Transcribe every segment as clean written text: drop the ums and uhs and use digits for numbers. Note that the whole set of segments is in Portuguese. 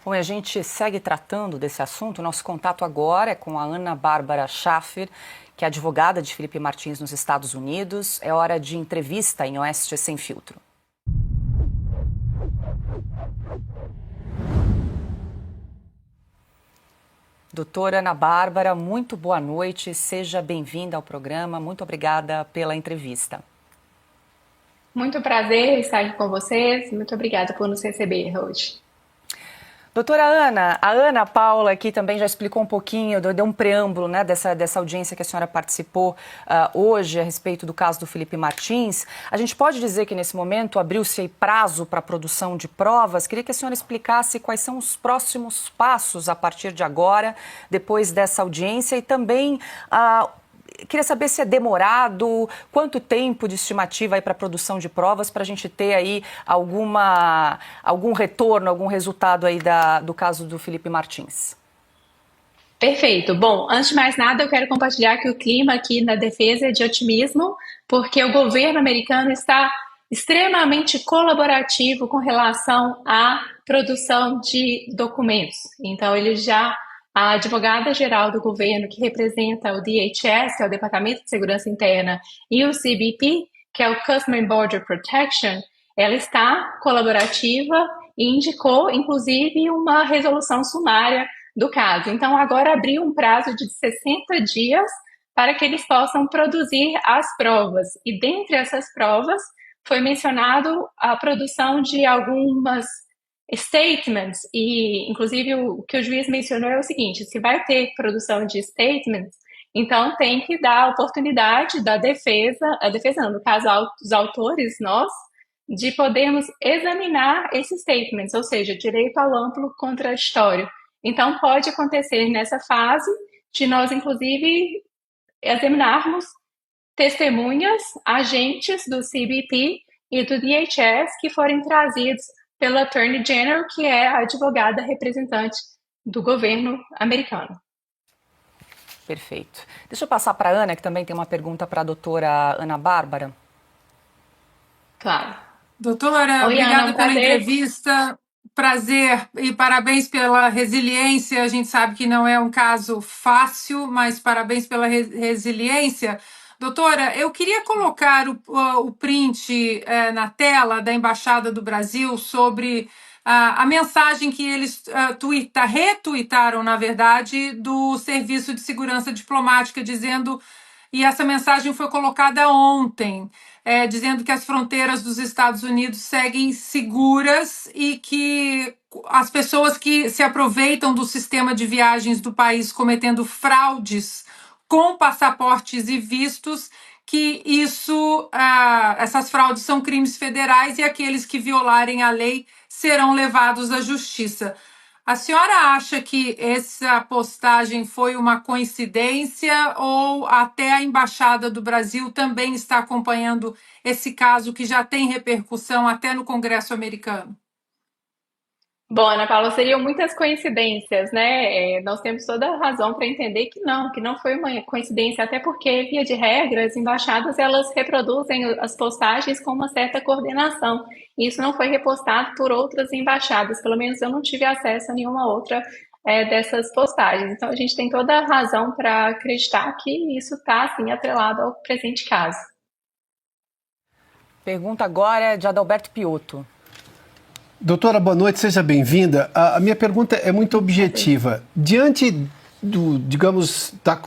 Bom, e a gente segue tratando desse assunto. Nosso contato agora é com a Ana Bárbara Schaffer, que é advogada de Felipe Martins nos Estados Unidos. É hora de entrevista em Oeste Sem Filtro. Doutora Ana Bárbara, muito boa noite. Seja bem-vinda ao programa. Muito obrigada pela entrevista. Muito prazer estar aqui com vocês. Muito obrigada por nos receber hoje. Doutora Ana, a Ana Paula aqui também já explicou um pouquinho, deu um preâmbulo, né, dessa audiência que a senhora participou hoje a respeito do caso do Felipe Martins. A gente pode dizer que nesse momento abriu-se aí prazo para a produção de provas. Queria que a senhora explicasse quais são os próximos passos a partir de agora, depois dessa audiência, e também queria saber se é demorado, quanto tempo de estimativa aí para a produção de provas, para a gente ter aí algum retorno, algum resultado aí do caso do Felipe Martins. Perfeito. Bom, antes de mais nada, eu quero compartilhar que o clima aqui na defesa é de otimismo, porque o governo americano está extremamente colaborativo com relação à produção de documentos. Então, a advogada-geral do governo, que representa o DHS, que é o Departamento de Segurança Interna, e o CBP, que é o Customer and Border Protection, ela está colaborativa e indicou, inclusive, uma resolução sumária do caso. Então, agora abriu um prazo de 60 dias para que eles possam produzir as provas. E dentre essas provas, foi mencionado a produção de algumas statements, e inclusive o que o juiz mencionou é o seguinte: se vai ter produção de statements, então tem que dar a oportunidade da defesa, a defesa não, no caso, os autores, nós, de podermos examinar esses statements, ou seja, direito ao amplo contraditório. Então, pode acontecer nessa fase de nós, inclusive, examinarmos testemunhas, agentes do CBP e do DHS que forem trazidos pela Attorney General, que é a advogada representante do governo americano. Perfeito. Deixa eu passar para a Ana, que também tem uma pergunta para a doutora Ana Bárbara. Claro. Doutora, Oi, Ana, obrigada um pela prazer. entrevista. Prazer e parabéns pela resiliência. A gente sabe que não é um caso fácil, mas parabéns pela resiliência. Doutora, eu queria colocar o print na tela da Embaixada do Brasil sobre a mensagem que eles retuitaram, na verdade, do Serviço de Segurança Diplomática, dizendo, e essa mensagem foi colocada ontem, dizendo que as fronteiras dos Estados Unidos seguem seguras e que as pessoas que se aproveitam do sistema de viagens do país cometendo fraudes com passaportes e vistos, que essas fraudes são crimes federais e aqueles que violarem a lei serão levados à justiça. A senhora acha que essa postagem foi uma coincidência ou até a Embaixada do Brasil também está acompanhando esse caso que já tem repercussão até no Congresso americano? Bom, Ana Paula, seriam muitas coincidências, né? Nós temos toda a razão para entender que não foi uma coincidência, até porque, via de regra, as embaixadas elas reproduzem as postagens com uma certa coordenação. E isso não foi repostado por outras embaixadas, pelo menos eu não tive acesso a nenhuma outra dessas postagens. Então, a gente tem toda a razão para acreditar que isso está, assim, atrelado ao presente caso. Pergunta agora é de Adalberto Piotto. Doutora, boa noite, seja bem-vinda. A minha pergunta é muito objetiva. Diante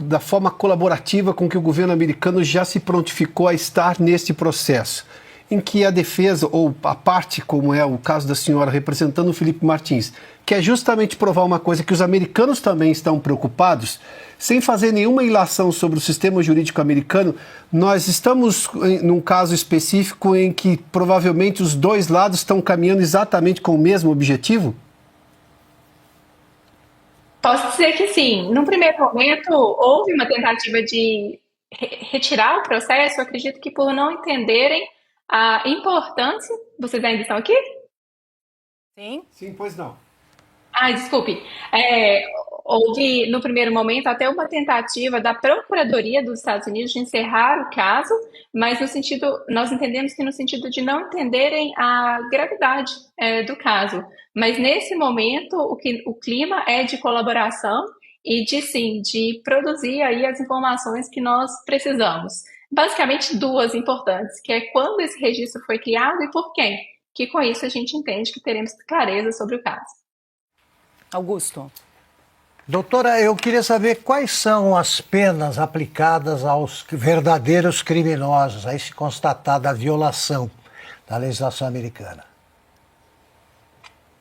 da forma colaborativa com que o governo americano já se prontificou a estar neste processo, em que a defesa, ou a parte, como é o caso da senhora representando o Felipe Martins, quer justamente provar uma coisa que os americanos também estão preocupados, sem fazer nenhuma ilação sobre o sistema jurídico americano, nós estamos num caso específico em que provavelmente os dois lados estão caminhando exatamente com o mesmo objetivo? Posso dizer que sim. Num primeiro momento, houve uma tentativa de retirar o processo, eu acredito que por não entenderem a importância. Vocês ainda estão aqui? Sim. Sim, pois não. Ai, desculpe. É, houve, no primeiro momento, até uma tentativa da Procuradoria dos Estados Unidos de encerrar o caso, mas no sentido, nós entendemos que no sentido de não entenderem a gravidade do caso. Mas nesse momento, o clima é de colaboração e de produzir aí as informações que nós precisamos. Basicamente duas importantes, que é quando esse registro foi criado e por quem, que com isso a gente entende que teremos clareza sobre o caso. Augusto. Doutora, eu queria saber quais são as penas aplicadas aos verdadeiros criminosos, aí se constatada a violação da legislação americana.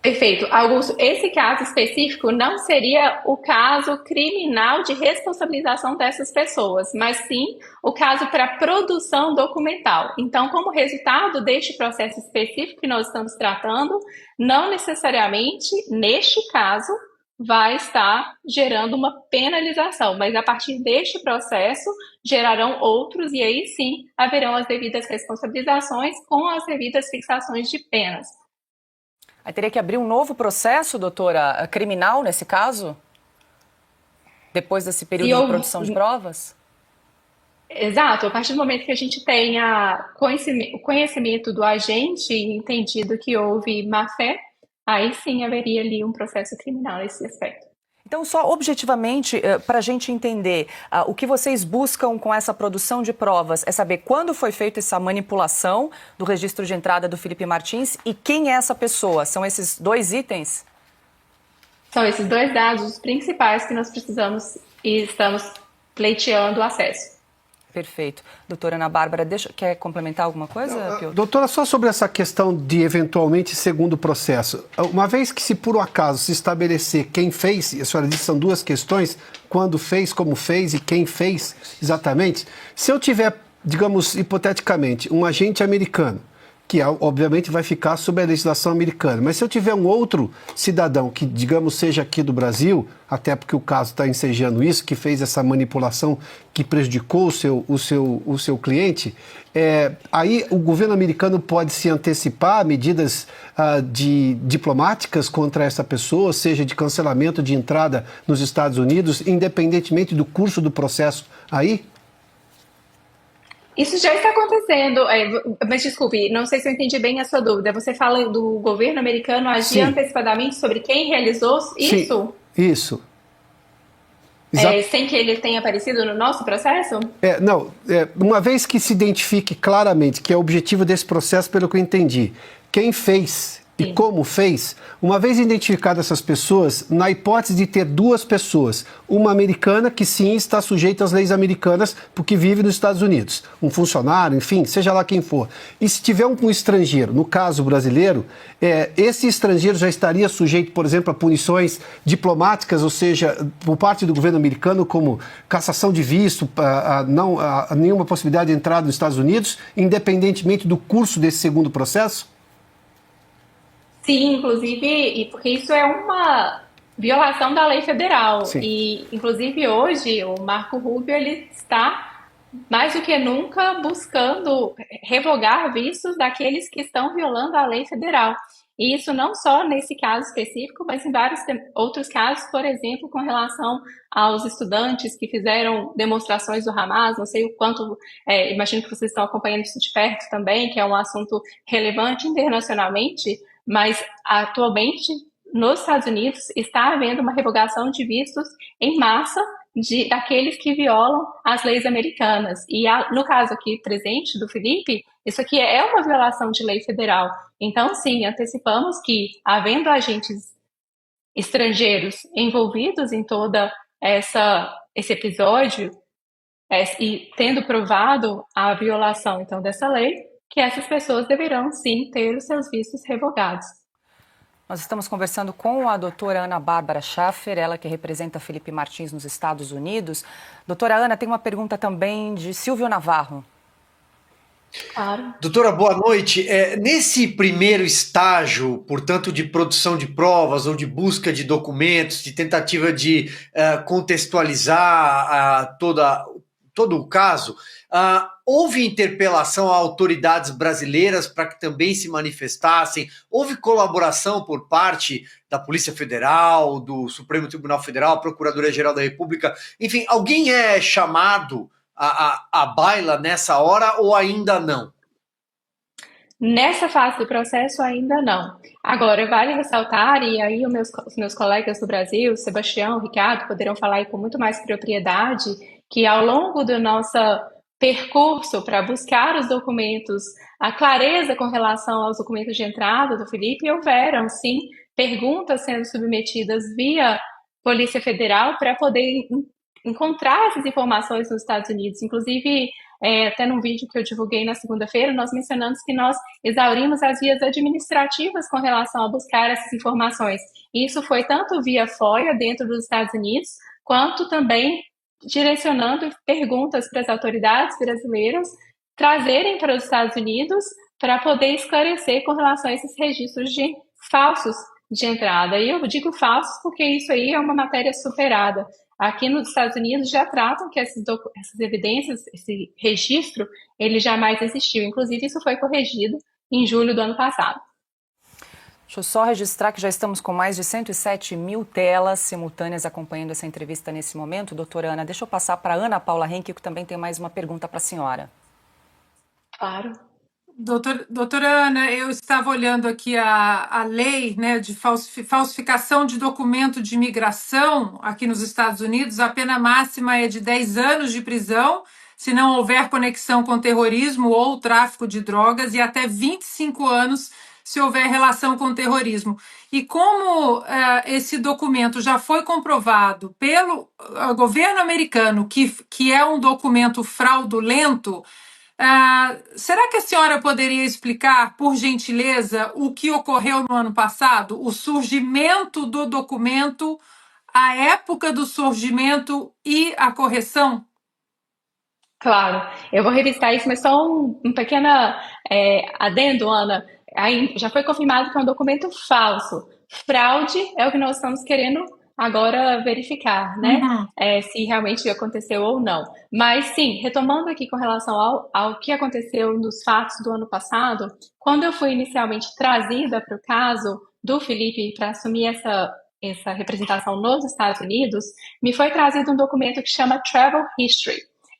Perfeito. Augusto, esse caso específico não seria o caso criminal de responsabilização dessas pessoas, mas sim o caso para produção documental. Então, como resultado deste processo específico que nós estamos tratando, não necessariamente, neste caso, vai estar gerando uma penalização, mas a partir deste processo gerarão outros e aí sim haverão as devidas responsabilizações com as devidas fixações de penas. Aí teria que abrir um novo processo, doutora, criminal nesse caso? Depois desse período de produção de provas? Exato, a partir do momento que a gente tenha conhecimento do agente e entendido que houve má-fé, aí sim haveria ali um processo criminal nesse aspecto. Então, só objetivamente, para a gente entender, o que vocês buscam com essa produção de provas é saber quando foi feita essa manipulação do registro de entrada do Felipe Martins e quem é essa pessoa. São esses dois itens? São esses dois dados os principais que nós precisamos e estamos pleiteando o acesso. Perfeito. Doutora Ana Bárbara, quer complementar alguma coisa, Piotr? Doutora, só sobre essa questão de eventualmente segundo processo. Uma vez que se por acaso se estabelecer quem fez, e a senhora disse que são duas questões, quando fez, como fez e quem fez exatamente, se eu tiver, digamos, hipoteticamente, um agente americano, que obviamente vai ficar sob a legislação americana. Mas se eu tiver um outro cidadão que, digamos, seja aqui do Brasil, até porque o caso está ensejando isso, que fez essa manipulação que prejudicou o seu cliente, aí o governo americano pode se antecipar a medidas diplomáticas contra essa pessoa, seja de cancelamento de entrada nos Estados Unidos, independentemente do curso do processo aí? Isso já está acontecendo, mas desculpe, não sei se eu entendi bem a sua dúvida. Você fala do governo americano agir antecipadamente sobre quem realizou isso? Sim, isso. Sem que ele tenha aparecido no nosso processo? Uma vez que se identifique claramente que é o objetivo desse processo, pelo que eu entendi, quem fez e como fez, uma vez identificadas essas pessoas, na hipótese de ter duas pessoas, uma americana que sim está sujeita às leis americanas porque vive nos Estados Unidos, um funcionário, enfim, seja lá quem for. E se tiver um estrangeiro, no caso brasileiro, esse estrangeiro já estaria sujeito, por exemplo, a punições diplomáticas, ou seja, por parte do governo americano, como cassação de visto, a nenhuma possibilidade de entrada nos Estados Unidos, independentemente do curso desse segundo processo? Sim, inclusive, porque isso é uma violação da lei federal. Sim. E, inclusive, hoje, o Marco Rubio ele está, mais do que nunca, buscando revogar vistos daqueles que estão violando a lei federal. E isso não só nesse caso específico, mas em vários outros casos, por exemplo, com relação aos estudantes que fizeram demonstrações do Hamas, não sei o quanto, imagino que vocês estão acompanhando isso de perto também, que é um assunto relevante internacionalmente, mas atualmente nos Estados Unidos está havendo uma revogação de vistos em massa daqueles que violam as leis americanas. E no caso aqui presente do Felipe, isso aqui é uma violação de lei federal. Então, sim, antecipamos que, havendo agentes estrangeiros envolvidos em toda esse episódio e tendo provado a violação então dessa lei, que essas pessoas deverão, sim, ter os seus vistos revogados. Nós estamos conversando com a doutora Ana Bárbara Schaffer, ela que representa Felipe Martins nos Estados Unidos. Doutora Ana, tem uma pergunta também de Silvio Navarro. Claro. Doutora, boa noite. Nesse primeiro estágio, portanto, de produção de provas ou de busca de documentos, de tentativa de contextualizar todo o caso, houve interpelação a autoridades brasileiras para que também se manifestassem? Houve colaboração por parte da Polícia Federal, do Supremo Tribunal Federal, Procuradoria-Geral da República? Enfim, alguém é chamado à baila nessa hora ou ainda não? Nessa fase do processo, ainda não. Agora, vale ressaltar, e aí os meus colegas do Brasil, Sebastião, Ricardo, poderão falar aí com muito mais propriedade, que ao longo do nosso percurso para buscar os documentos, a clareza com relação aos documentos de entrada do Felipe, houveram, sim, perguntas sendo submetidas via Polícia Federal para poder encontrar essas informações nos Estados Unidos. Inclusive, até num vídeo que eu divulguei na segunda-feira, nós mencionamos que nós exaurimos as vias administrativas com relação a buscar essas informações. Isso foi tanto via FOIA dentro dos Estados Unidos, quanto também direcionando perguntas para as autoridades brasileiras trazerem para os Estados Unidos para poder esclarecer com relação a esses registros de falsos de entrada. E eu digo falsos porque isso aí é uma matéria superada. Aqui nos Estados Unidos já tratam que essas evidências, esse registro, ele jamais existiu. Inclusive, isso foi corrigido em julho do ano passado. Deixa eu só registrar que já estamos com mais de 107 mil telas simultâneas acompanhando essa entrevista nesse momento. Doutora Ana, deixa eu passar para a Ana Paula Henke, que também tem mais uma pergunta para a senhora. Claro. Doutora Ana, eu estava olhando aqui a lei, né, de falsificação de documento de imigração aqui nos Estados Unidos. A pena máxima é de 10 anos de prisão, se não houver conexão com terrorismo ou tráfico de drogas, e até 25 anos se houver relação com terrorismo. E como esse documento já foi comprovado pelo governo americano que é um documento fraudulento, será que a senhora poderia explicar, por gentileza, o que ocorreu no ano passado? O surgimento do documento, a época do surgimento e a correção? Claro, eu vou revistar isso, mas só um pequeno adendo, Ana. Aí já foi confirmado que é um documento falso. Fraude é o que nós estamos querendo agora verificar, né? Se realmente aconteceu ou não. Mas sim, retomando aqui com relação ao que aconteceu nos fatos do ano passado, quando eu fui inicialmente trazida para o caso do Felipe para assumir essa representação nos Estados Unidos, me foi trazido um documento que chama Travel History.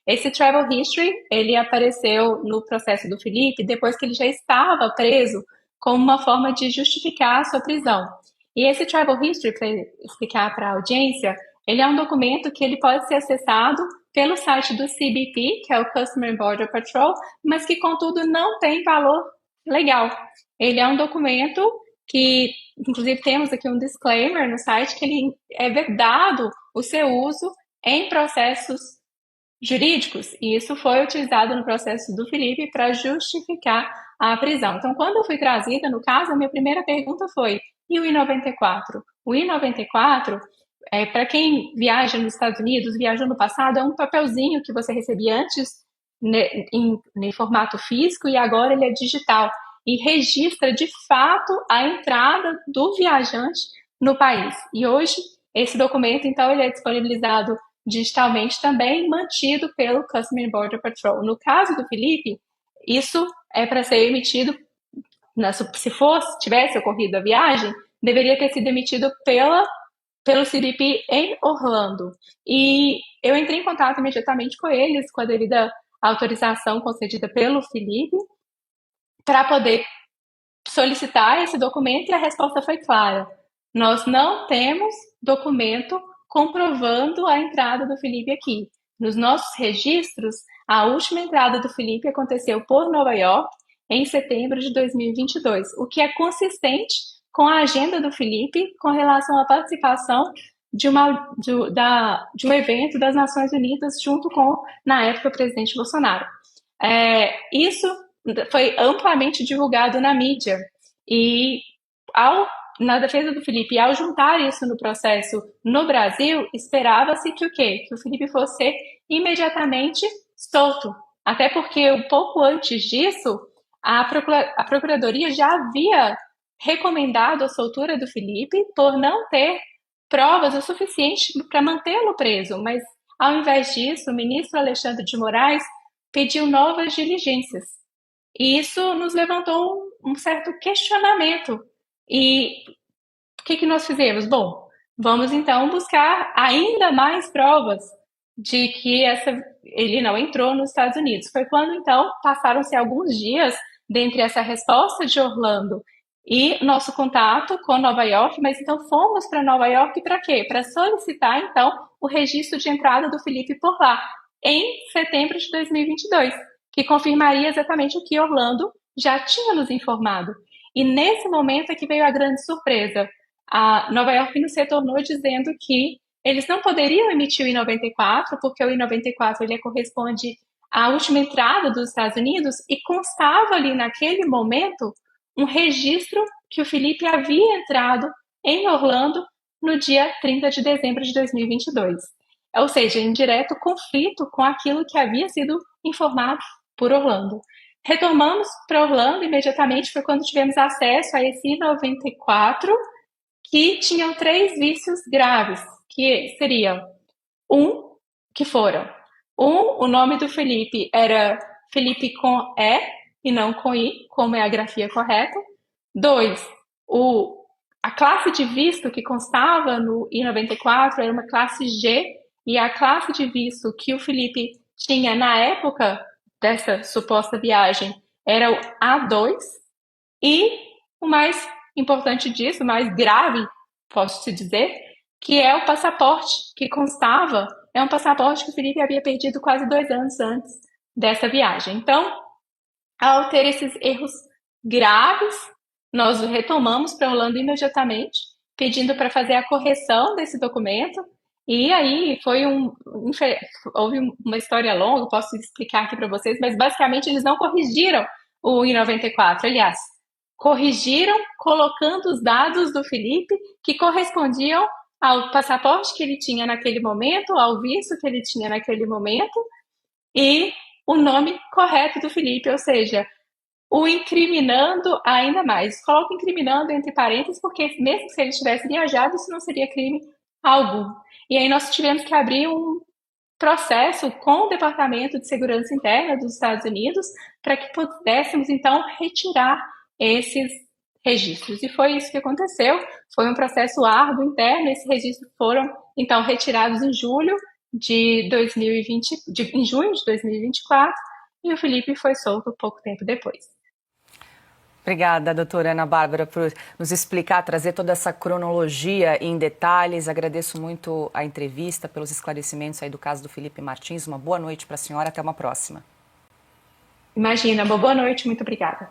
Esse Travel History, ele apareceu no processo do Felipe depois que ele já estava preso, como uma forma de justificar a sua prisão. E esse Travel History, para explicar para a audiência, ele é um documento que ele pode ser acessado pelo site do CBP, que é o Customs and Border Patrol, mas que, contudo, não tem valor legal. Ele é um documento que, inclusive, temos aqui um disclaimer no site, que ele é vedado o seu uso em processos jurídicos, e isso foi utilizado no processo do Felipe para justificar a prisão. Então, quando eu fui trazida, no caso, a minha primeira pergunta foi: e o I-94? O I-94, para quem viaja nos Estados Unidos, viajou no passado, é um papelzinho que você recebia antes em formato físico, e agora ele é digital e registra de fato a entrada do viajante no país. E hoje esse documento, então, ele é disponibilizado digitalmente também, mantido pelo Customs and Border Patrol. No caso do Felipe, isso é para ser emitido, se tivesse ocorrido a viagem, deveria ter sido emitido pelo CBP em Orlando. E eu entrei em contato imediatamente com eles, com a devida autorização concedida pelo Felipe, para poder solicitar esse documento, e a resposta foi clara: nós não temos documento comprovando a entrada do Felipe aqui. Nos nossos registros, a última entrada do Felipe aconteceu por Nova York em setembro de 2022, o que é consistente com a agenda do Felipe com relação à participação de um evento das Nações Unidas junto com, na época, o presidente Bolsonaro. Isso foi amplamente divulgado na mídia, e na defesa do Felipe, ao juntar isso no processo no Brasil, esperava-se que o quê? Que o Felipe fosse imediatamente solto. Até porque, um pouco antes disso, a Procuradoria já havia recomendado a soltura do Felipe por não ter provas o suficiente para mantê-lo preso. Mas, ao invés disso, o ministro Alexandre de Moraes pediu novas diligências. E isso nos levantou um certo questionamento. E o que nós fizemos? Bom, vamos então buscar ainda mais provas de que ele não entrou nos Estados Unidos. Foi quando então passaram-se alguns dias dentre essa resposta de Orlando e nosso contato com Nova York, mas então fomos para Nova York para quê? Para solicitar então o registro de entrada do Felipe por lá, em setembro de 2022, que confirmaria exatamente o que Orlando já tinha nos informado. E nesse momento é que veio a grande surpresa. A Nova York nos retornou dizendo que eles não poderiam emitir o I-94, porque o I-94 ele corresponde à última entrada dos Estados Unidos e constava ali naquele momento um registro que o Felipe havia entrado em Orlando no dia 30 de dezembro de 2022. Ou seja, em direto conflito com aquilo que havia sido informado por Orlando. Retomamos para Orlando imediatamente, foi quando tivemos acesso a esse I-94, que tinham 3 vícios graves, que seriam, o nome do Felipe era Felipe com E não com I, como é a grafia correta. 2, a classe de visto que constava no I-94 era uma classe G, e a classe de visto que o Felipe tinha na época dessa suposta viagem era o A2, e o mais importante disso, o mais grave, posso-te dizer, que é o passaporte que constava, é um passaporte que o Felipe havia perdido quase 2 anos antes dessa viagem. Então, ao ter esses erros graves, nós retomamos para Orlando imediatamente, pedindo para fazer a correção desse documento, e aí houve uma história longa, posso explicar aqui para vocês, mas basicamente eles não corrigiram o I-94, aliás, corrigiram colocando os dados do Felipe que correspondiam ao passaporte que ele tinha naquele momento, ao visto que ele tinha naquele momento, e o nome correto do Felipe, ou seja, o incriminando ainda mais. Coloco incriminando entre parênteses, porque mesmo se ele tivesse viajado, isso não seria crime algum. E aí nós tivemos que abrir um processo com o Departamento de Segurança Interna dos Estados Unidos para que pudéssemos, então, retirar esses registros. E foi isso que aconteceu. Foi um processo árduo interno. Esses registros foram, então, retirados em julho de 2020, em junho de 2024, e o Felipe foi solto pouco tempo depois. Obrigada, doutora Ana Bárbara, por nos explicar, trazer toda essa cronologia em detalhes. Agradeço muito a entrevista, pelos esclarecimentos aí do caso do Felipe Martins. Uma boa noite para a senhora, até uma próxima. Imagina, boa noite, muito obrigada.